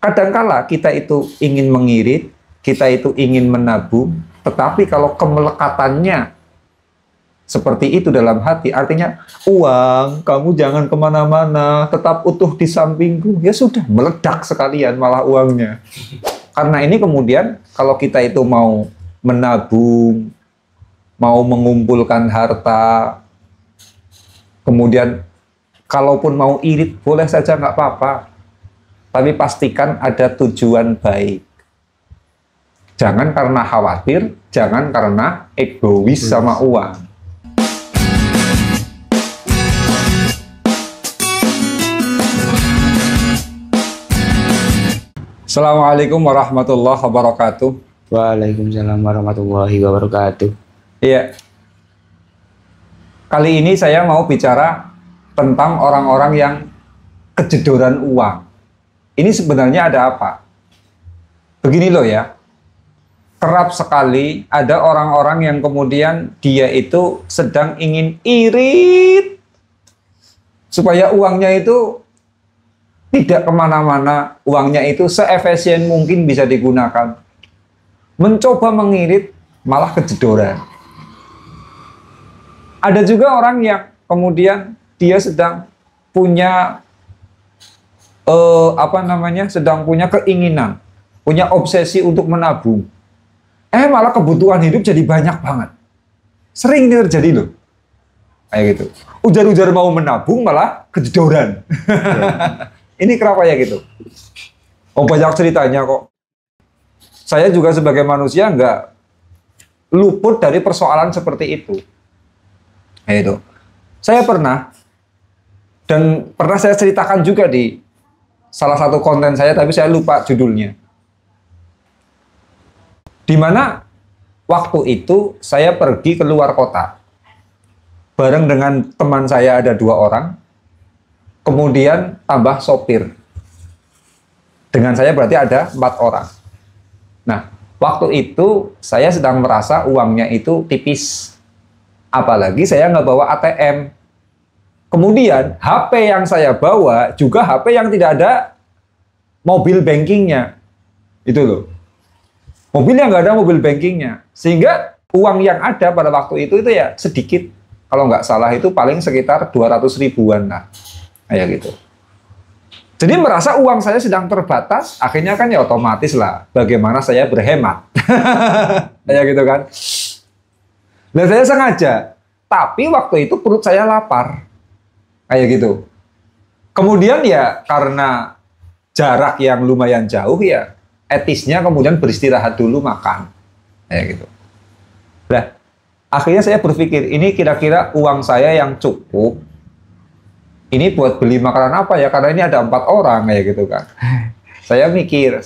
kadangkala kita itu ingin mengirit, kita itu ingin menabung, tetapi kalau kemelekatannya seperti itu dalam hati, artinya uang, kamu jangan kemana-mana, tetap utuh di sampingku. Ya sudah, meledak sekalian malah uangnya. Karena ini kemudian kalau kita itu mau menabung, mau mengumpulkan harta, kemudian kalaupun mau irit, boleh saja nggak apa-apa. Tapi pastikan ada tujuan baik. Jangan karena khawatir, jangan karena egois sama uang. Assalamualaikum warahmatullahi wabarakatuh. Waalaikumsalam warahmatullahi wabarakatuh. Iya. Kali ini saya mau bicara tentang orang-orang yang kejedoran uang. Ini sebenarnya ada apa? Begini loh ya. Kerap sekali ada orang-orang yang kemudian dia itu sedang ingin irit supaya uangnya itu tidak kemana-mana, uangnya itu seefisien mungkin bisa digunakan. Mencoba mengirit malah kejedoran. Ada juga orang yang kemudian dia sedang punya sedang punya keinginan, punya obsesi untuk menabung. Malah kebutuhan hidup jadi banyak banget. Sering ini terjadi loh. Kayak gitu. Ujar-ujar mau menabung malah kejedoran. Ini kenapa ya gitu? Oh, banyak ceritanya kok. Saya juga sebagai manusia nggak luput dari persoalan seperti itu. Itu. Saya pernah, dan pernah saya ceritakan juga di salah satu konten saya, tapi saya lupa judulnya. Di mana waktu itu saya pergi ke luar kota. Bareng dengan teman saya ada 2 orang. Kemudian tambah sopir. Dengan saya berarti ada 4 orang. Nah, waktu itu saya sedang merasa uangnya itu tipis. Apalagi saya nggak bawa ATM. Kemudian HP yang saya bawa juga HP yang tidak ada mobil bankingnya. Itu loh. Mobilnya nggak ada mobil bankingnya. Sehingga uang yang ada pada waktu itu ya sedikit. Kalau nggak salah itu paling sekitar 200 ribuan lah. Kayak gitu. Jadi merasa uang saya sedang terbatas, akhirnya kan ya otomatis lah bagaimana saya berhemat. Kayak gitu kan. Dan saya sengaja, tapi waktu itu perut saya lapar. Kayak gitu. Kemudian ya karena jarak yang lumayan jauh ya, etisnya kemudian beristirahat dulu makan. Kayak gitu. Nah, akhirnya saya berpikir, ini kira-kira uang saya yang cukup. Ini buat beli makanan apa ya? Karena ini ada 4 orang kayak gitu kan. Saya mikir,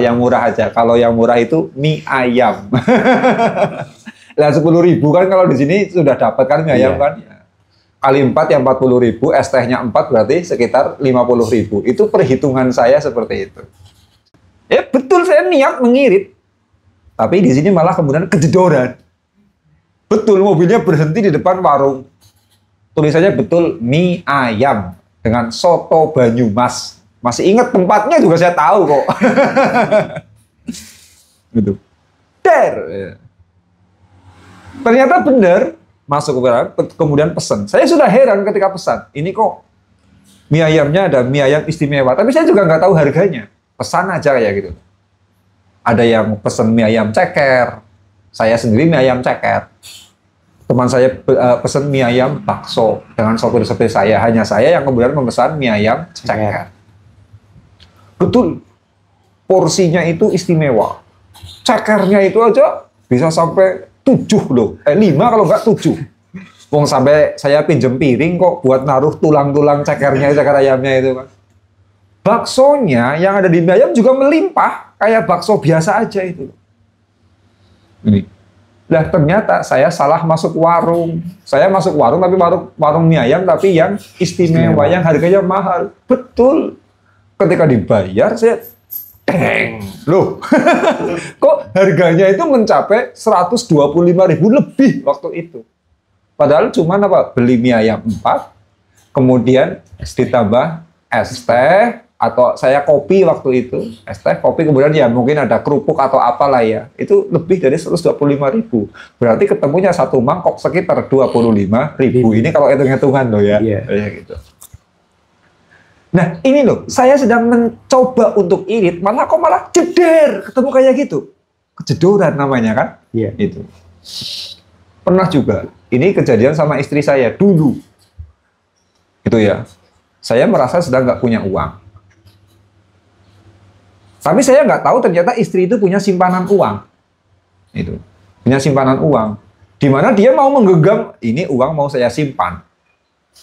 yang murah aja. Kalau yang murah itu mie ayam. Lah 10.000 kan kalau di sini sudah dapat kan mie ayam kan. Kali 4 yang 40.000, es tehnya 4 berarti sekitar 50.000. Itu perhitungan saya seperti itu. Ya betul saya niat mengirit. Tapi di sini malah kemudian kejedoran. Betul mobilnya berhenti di depan warung. Tulisannya betul mie ayam dengan soto Banyumas. Masih ingat tempatnya juga saya tahu kok. Gitu. Ternyata benar masuk ke barang, kemudian pesan. Saya sudah heran ketika pesan. Ini kok mie ayamnya ada mie ayam istimewa, tapi saya juga nggak tahu harganya. Pesan aja kayak gitu. Ada yang pesan mie ayam ceker. Saya sendiri mie ayam ceker. Teman saya pesan mie ayam bakso dengan sopir-sopir saya. Hanya saya yang kemudian memesan mie ayam ceker. Betul. Porsinya itu istimewa. Cekernya itu aja bisa sampai 7 loh. 5 kalau nggak 7. Wong sampai saya pinjem piring kok buat naruh tulang-tulang cekernya, ceker ayamnya itu kan. Baksonya yang ada di mie ayam juga melimpah. Kayak bakso biasa aja itu. Ini. Lah ternyata saya salah masuk warung. Saya masuk warung tapi warung mie ayam tapi yang istimewa, yang harganya mahal. Betul. Ketika dibayar saya loh. Kok harganya itu mencapai 125.000 lebih waktu itu. Padahal cuma beli mie ayam 4, kemudian ditambah es teh, atau saya kopi waktu itu, es teh, kopi, kemudian ya mungkin ada kerupuk atau apalah ya, itu lebih dari 125.000. Berarti ketemunya satu mangkok sekitar 25.000. Ini kalau hitung-hitungan loh ya. Kayak gitu. Nah ini loh, saya sedang mencoba untuk irit, malah jeder, ketemu kayak gitu. Kejedoran namanya kan? Itu. Pernah juga, ini kejadian sama istri saya dulu. Itu ya, saya merasa sedang nggak punya uang. Tapi saya nggak tahu ternyata istri itu punya simpanan uang. Itu. Punya simpanan uang. Di mana dia mau menggenggam, ini uang mau saya simpan.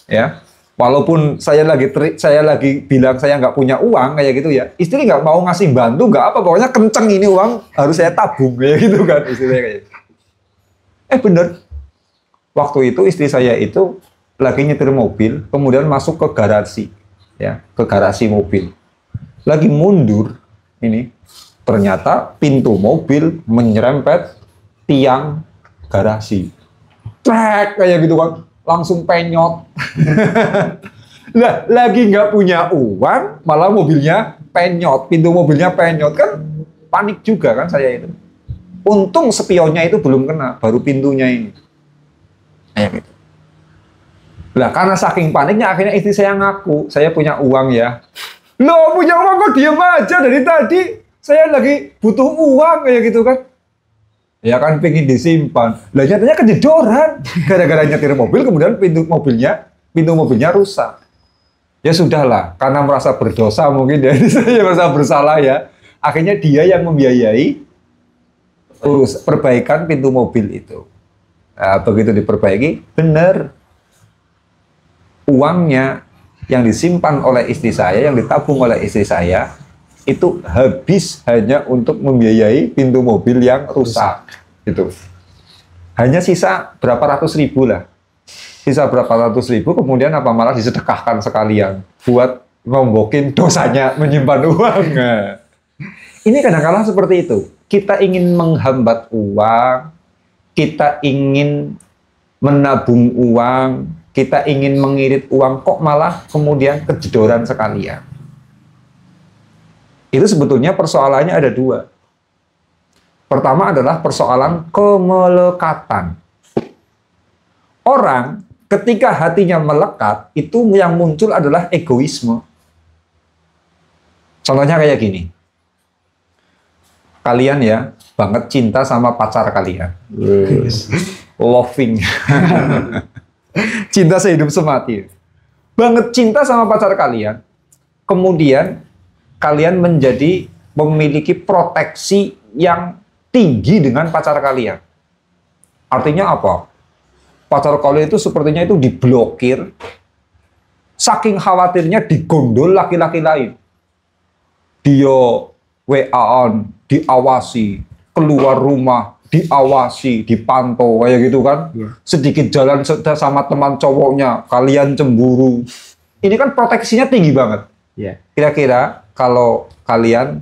Ya. Walaupun saya lagi bilang saya nggak punya uang kayak gitu ya. Istri nggak mau ngasih bantu, nggak apa. Pokoknya kenceng ini uang harus saya tabung kayak gitu kan. Istrinya kayak gitu. Bener. Waktu itu istri saya itu lagi nyetir mobil, kemudian masuk ke garasi. Ya, ke garasi mobil. Lagi mundur. Ini ternyata pintu mobil menyerempet tiang garasi. Trek kayak gitu kan, langsung penyot. Nah, lagi nggak punya uang, malah mobilnya penyot, pintu mobilnya penyot kan, panik juga kan saya itu. Untung spionnya itu belum kena, baru pintunya ini. Kayak gitu. Lah karena saking paniknya akhirnya istri saya ngaku, saya punya uang ya. Loh, punya uang kok diem aja dari tadi? Saya lagi butuh uang kayak gitu kan. Ya kan pengen disimpan. Lah nyatanya kejedoran. Gara-gara nyetir mobil kemudian pintu mobilnya rusak. Ya sudahlah, karena merasa berdosa mungkin ya, saya merasa bersalah ya. Akhirnya dia yang membiayai perbaikan pintu mobil itu. Nah, begitu diperbaiki, benar. Uangnya yang disimpan oleh istri saya, yang ditabung oleh istri saya, itu habis hanya untuk membiayai pintu mobil yang rusak. Itu. Hanya sisa berapa ratus ribu lah. Sisa berapa ratus ribu, kemudian apa malah disedekahkan sekalian buat ngombokin dosanya menyimpan uang. Nah, ini kadang-kadang seperti itu. Kita ingin menghambat uang, kita ingin menabung uang, kita ingin mengirit uang, kok malah kemudian kejedoran sekalian. Itu sebetulnya persoalannya ada dua. Pertama adalah persoalan kemelekatan. Orang ketika hatinya melekat, itu yang muncul adalah egoisme. Contohnya kayak gini. Kalian ya, banget cinta sama pacar kalian. Loving. Cinta sehidup semati. Banget cinta sama pacar kalian. Kemudian kalian memiliki proteksi yang tinggi dengan pacar kalian. Artinya apa? Pacar kalian itu sepertinya itu diblokir. Saking khawatirnya digondol laki-laki lain. Dia WA-an, diawasi, keluar rumah, diawasi, dipantau, kayak gitu kan. Sedikit jalan sama teman cowoknya, kalian cemburu. Ini kan proteksinya tinggi banget. Kira-kira kalau kalian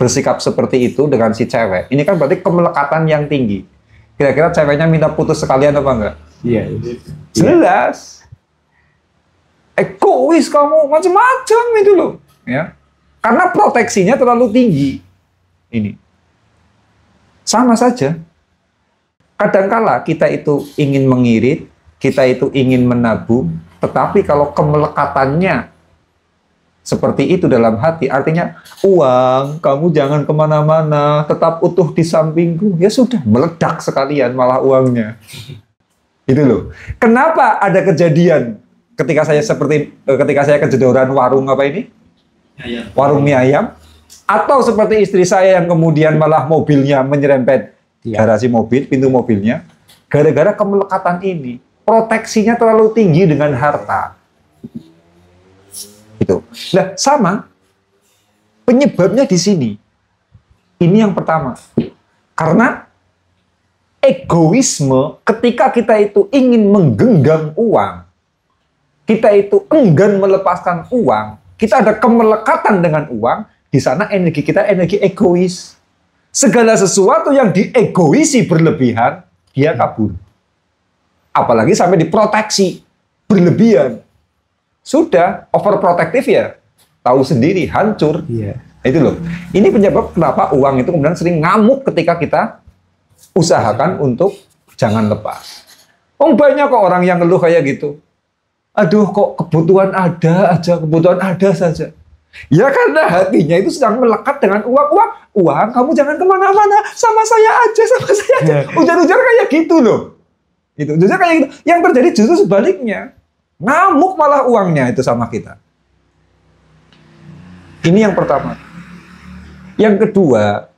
bersikap seperti itu dengan si cewek, ini kan berarti kemelekatan yang tinggi. Kira-kira ceweknya minta putus sekalian apa enggak? Jelas. Egois kamu, macam-macam itu loh. Ya. Karena proteksinya terlalu tinggi. Ini. Sama saja. Kadangkala kita itu ingin mengirit, kita itu ingin menabung, tetapi kalau kemelekatannya seperti itu dalam hati, artinya uang, kamu jangan kemana-mana, tetap utuh di sampingku. Ya sudah, meledak sekalian malah uangnya. Itu loh. Kenapa ada kejadian ketika saya kejedoran warung apa ini? Warung mie ayam. Atau seperti istri saya yang kemudian malah mobilnya menyerempet garasi mobil, pintu mobilnya. Gara-gara kemelekatan ini. Proteksinya terlalu tinggi dengan harta. Itu. Nah, sama. Penyebabnya di sini. Ini yang pertama. Karena egoisme ketika kita itu ingin menggenggam uang, kita itu enggan melepaskan uang, kita ada kemelekatan dengan uang, di sana energi kita energi egois. Segala sesuatu yang diegoisi berlebihan, dia kabur. Apalagi sampai diproteksi berlebihan. Sudah overprotective ya, tahu sendiri, hancur. Iya. Itu loh. Ini penyebab kenapa uang itu kemudian sering ngamuk ketika kita usahakan untuk jangan lepas. Oh, banyak kok orang yang ngeluh kayak gitu. Aduh, kok kebutuhan ada aja, kebutuhan ada saja. Ya karena hatinya itu sedang melekat dengan uang. Uang, kamu jangan kemana-mana, sama saya aja. Ujar-ujar kayak gitu loh. Itu ujar kayak gitu. Yang terjadi justru sebaliknya. Ngamuk malah uangnya itu sama kita. Ini yang pertama. Yang kedua,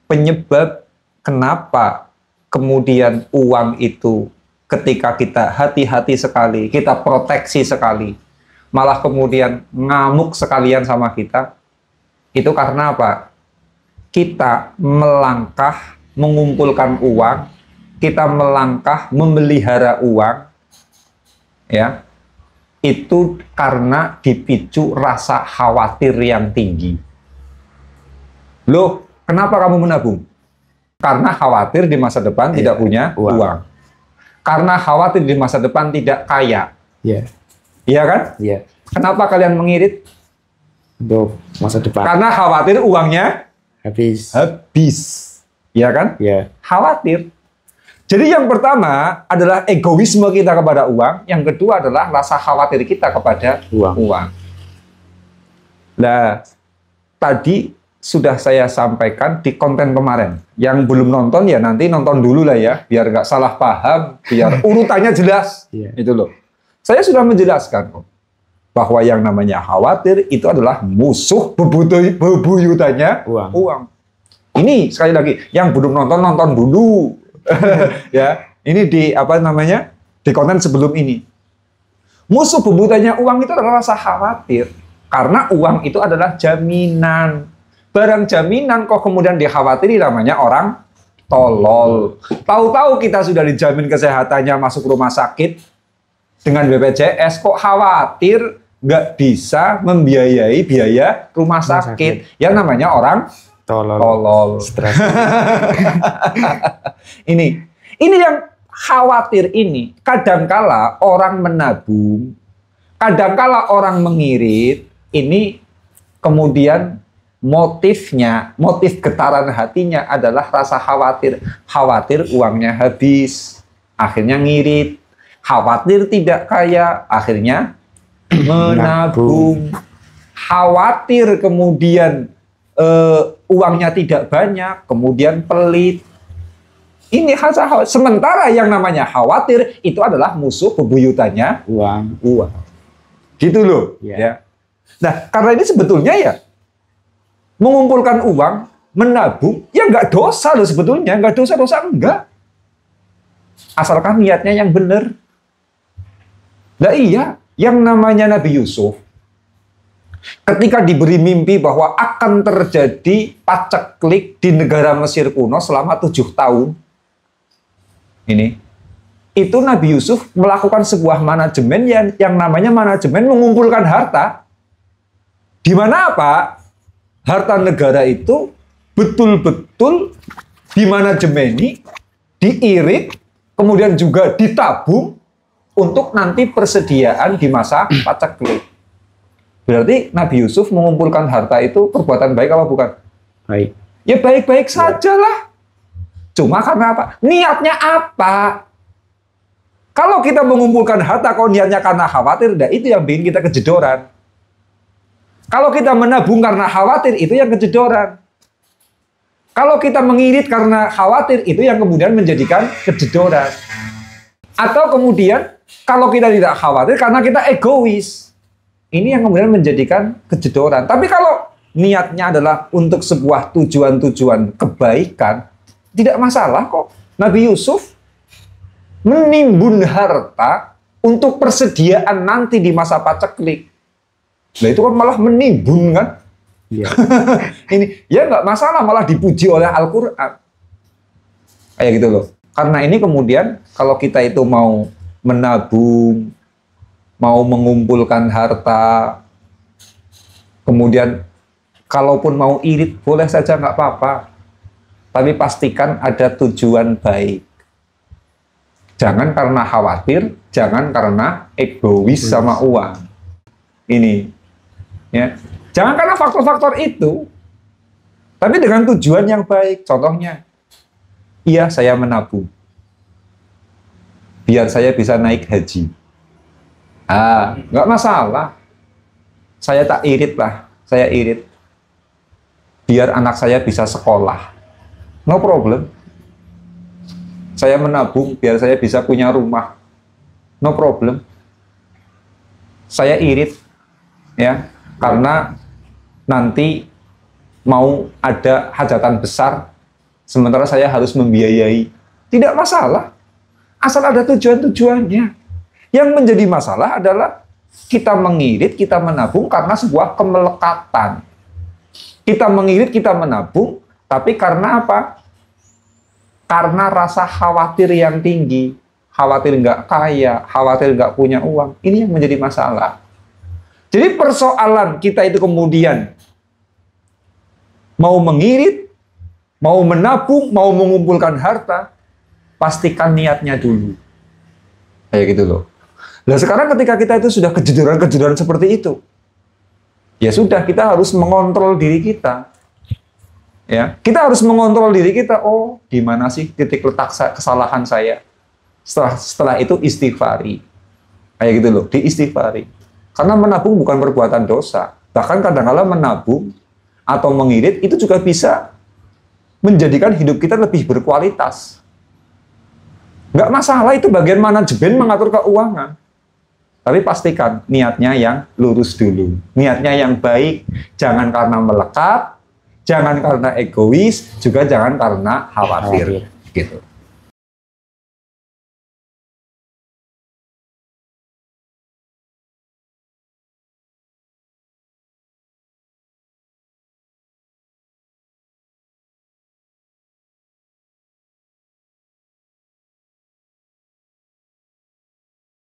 penyebab kenapa kemudian uang itu ketika kita hati-hati sekali, kita proteksi sekali, malah kemudian ngamuk sekalian sama kita, itu karena apa? Kita melangkah mengumpulkan uang, kita melangkah memelihara uang, ya, itu karena dipicu rasa khawatir yang tinggi. Loh, kenapa kamu menabung? Karena khawatir di masa depan tidak punya uang. Karena khawatir di masa depan tidak kaya. Iya. Iya kan? Iya. Kenapa kalian mengirit? Untuk masa depan. Karena khawatir uangnya Habis. Iya kan? Iya. Khawatir. Jadi yang pertama adalah egoisme kita kepada uang. Yang kedua adalah rasa khawatir kita kepada uang. Nah, tadi sudah saya sampaikan di konten kemarin. Yang belum nonton ya nanti nonton dulu lah ya, biar nggak salah paham, biar urutannya jelas. Itu loh. Saya sudah menjelaskan kok, bahwa yang namanya khawatir itu adalah musuh bebuyutannya uang. Ini sekali lagi, yang belum nonton dulu. Ya, ini di di konten sebelum ini. Musuh bebuyutannya uang itu adalah rasa khawatir, karena uang itu adalah jaminan. Barang jaminan kok kemudian dikhawatiri, namanya orang tolol. Tahu-tahu kita sudah dijamin kesehatannya, masuk rumah sakit dengan BPJS, kok khawatir nggak bisa membiayai biaya rumah sakit. Yang namanya orang tolol. Stres. Ini yang khawatir ini. Kadangkala orang menabung, kadangkala orang mengirit, ini kemudian motif getaran hatinya adalah rasa khawatir. Khawatir uangnya habis, akhirnya ngirit. Khawatir tidak kaya, akhirnya menabung. Khawatir kemudian uangnya tidak banyak, kemudian pelit. Ini rasa. Sementara yang namanya khawatir itu adalah musuh bebuyutannya uang. Gitu loh. Ya. Nah, karena ini sebetulnya ya, mengumpulkan uang, menabung, ya nggak dosa loh sebetulnya. Nggak dosa-dosa, enggak. Asalkan niatnya yang benar. Nah iya, yang namanya Nabi Yusuf, ketika diberi mimpi bahwa akan terjadi paceklik di negara Mesir kuno selama 7 tahun, itu Nabi Yusuf melakukan sebuah manajemen yang namanya manajemen mengumpulkan harta. Di mana apa? Harta negara itu betul-betul dimanajemeni, diirit, kemudian juga ditabung untuk nanti persediaan di masa paceklik. Berarti Nabi Yusuf mengumpulkan harta itu perbuatan baik apa bukan? Baik. Ya baik-baik sajalah. Cuma karena apa? Niatnya apa? Kalau kita mengumpulkan harta, kalau niatnya karena khawatir, itu yang bikin kita kejedoran. Kalau kita menabung karena khawatir, itu yang kejedoran. Kalau kita mengirit karena khawatir, itu yang kemudian menjadikan kejedoran. Atau kemudian, kalau kita tidak khawatir karena kita egois. Ini yang kemudian menjadikan kejedoran. Tapi kalau niatnya adalah untuk sebuah tujuan-tujuan kebaikan, tidak masalah kok. Nabi Yusuf menimbun harta untuk persediaan nanti di masa paceklik. Nah itu kan malah menimbun kan? Iya. Ini ya nggak masalah, malah dipuji oleh Al-Quran. Kayak gitu loh. Karena ini kemudian kalau kita itu mau menabung, mau mengumpulkan harta, kemudian kalaupun mau irit boleh saja, nggak apa-apa. Tapi pastikan ada tujuan baik. Jangan karena khawatir, jangan karena egois sama uang. Ini. Ya. Jangan karena faktor-faktor itu, tapi dengan tujuan yang baik. Contohnya, iya saya menabung, biar saya bisa naik haji. Nggak masalah. Saya tak irit lah, saya irit. Biar anak saya bisa sekolah. No problem. Saya menabung biar saya bisa punya rumah. No problem. Saya irit, ya, karena nanti mau ada hajatan besar, sementara saya harus membiayai. Tidak masalah, asal ada tujuan-tujuannya. Yang menjadi masalah adalah kita mengirit, kita menabung karena sebuah kemelekatan. Kita mengirit, kita menabung, tapi karena apa? Karena rasa khawatir yang tinggi, khawatir nggak kaya, khawatir nggak punya uang. Ini yang menjadi masalah. Jadi persoalan kita itu kemudian mau mengirit, mau menabung, mau mengumpulkan harta, pastikan niatnya dulu. Kayak gitu loh. Nah sekarang ketika kita itu sudah kejujuran-kejujuran seperti itu, ya sudah, kita harus mengontrol diri kita. Ya, kita harus mengontrol diri kita. Oh, di mana sih titik letak kesalahan saya? Setelah itu istighfari. Kayak gitu loh, diistighfari. Karena menabung bukan perbuatan dosa. Bahkan kadang-kala menabung atau mengirit itu juga bisa menjadikan hidup kita lebih berkualitas. Nggak masalah, itu bagian manajemen mengatur keuangan. Tapi pastikan niatnya yang lurus dulu. Niatnya yang baik. Jangan karena melekat, jangan karena egois, juga jangan karena khawatir. Gitu.